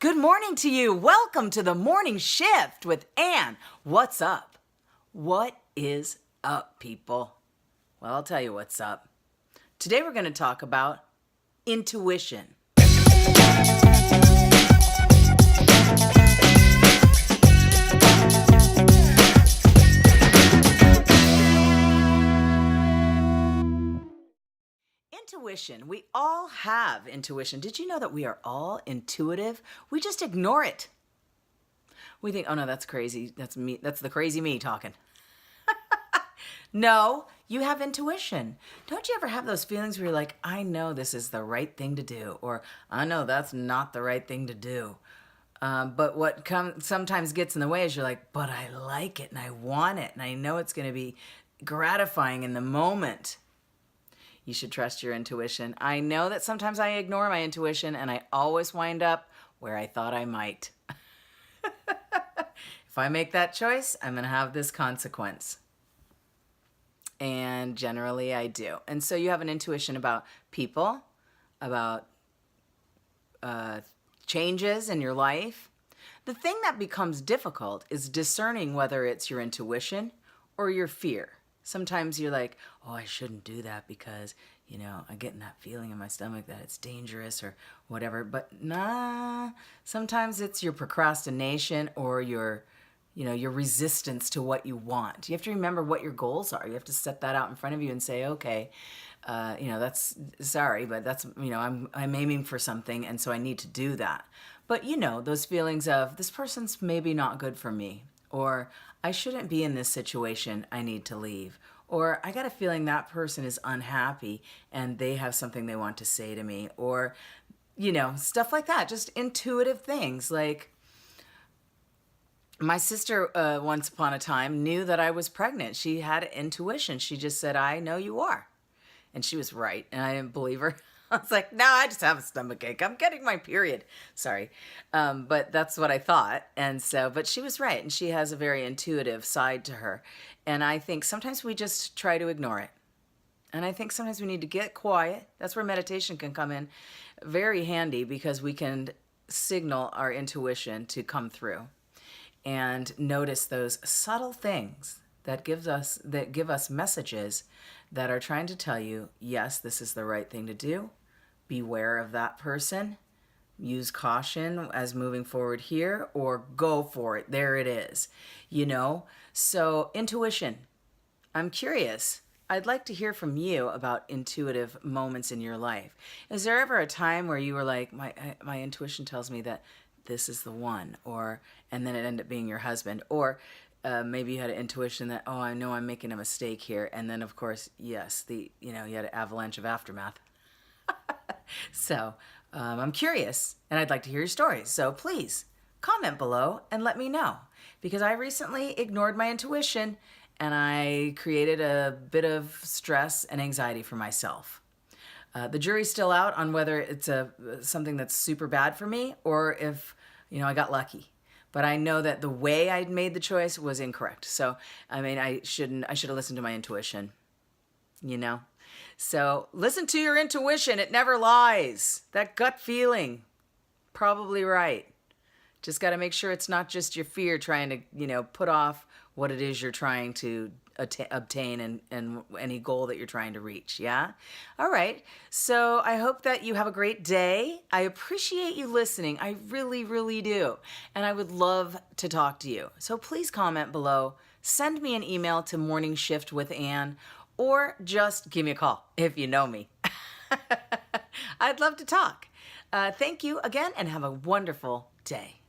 Good morning to you. Welcome to the morning shift with Ann. What's up? What is up, people? Well, I'll tell you what's up. Today we're going to talk about intuition. Intuition. We all have intuition. Did you know that we are all intuitive? We just ignore it. We think, oh no, that's crazy. That's me. That's the crazy me talking. No, you have intuition. Don't you ever have those feelings where you're like, I know this is the right thing to do, or I know that's not the right thing to do. But what sometimes gets in the way is you're like, but I like it and I want it and I know it's going to be gratifying in the moment. You should trust your intuition. I know that sometimes I ignore my intuition and I always wind up where I thought I might. If I make that choice, I'm going to have this consequence. And generally I do. And so you have an intuition about people, about changes in your life. The thing that becomes difficult is discerning whether it's your intuition or your fear. Sometimes you're like, oh, I shouldn't do that because, I'm getting that feeling in my stomach that it's dangerous or whatever. But nah, sometimes it's your procrastination or your resistance to what you want. You have to remember what your goals are. You have to set that out in front of you and say, okay, that's sorry, but that's, I'm aiming for something. And so I need to do that. But those feelings of this person's maybe not good for me, or I shouldn't be in this situation. I need to leave. Or I got a feeling that person is unhappy and they have something they want to say to me, or, stuff like that. Just intuitive things like, my sister, once upon a time, knew that I was pregnant. She had intuition. She just said, I know you are. And she was right. And I didn't believe her. I was like, no, I just have a stomachache. I'm getting my period. Sorry. But that's what I thought. And so, but she was right. And she has a very intuitive side to her. And I think sometimes we just try to ignore it. And I think sometimes we need to get quiet. That's where meditation can come in very handy, because we can signal our intuition to come through. And notice those subtle things that give us messages that are trying to tell you, yes, this is the right thing to do. Beware of that person. Use caution as moving forward here, or go for it. There it is. So intuition. I'm curious. I'd like to hear from you about intuitive moments in your life. Is there ever a time where you were like, my intuition tells me that this is the one, and then it ended up being your husband, or maybe you had an intuition that, oh, I know I'm making a mistake here, and then of course, yes, you had an avalanche of aftermath. So I'm curious, and I'd like to hear your stories. So please comment below and let me know, because I recently ignored my intuition and I created a bit of stress and anxiety for myself. The jury's still out on whether it's something that's super bad for me, or if, I got lucky. But I know that the way I made the choice was incorrect. So, I should have listened to my intuition, So listen to your intuition. It never lies. That gut feeling, probably right. Just got to make sure it's not just your fear trying to, put off what it is you're trying to obtain and any goal that you're trying to reach. Yeah. All right. So I hope that you have a great day. I appreciate you listening. I really, really do. And I would love to talk to you. So please comment below, send me an email to morningshiftwithann, or just give me a call if you know me. I'd love to talk. Thank you again and have a wonderful day.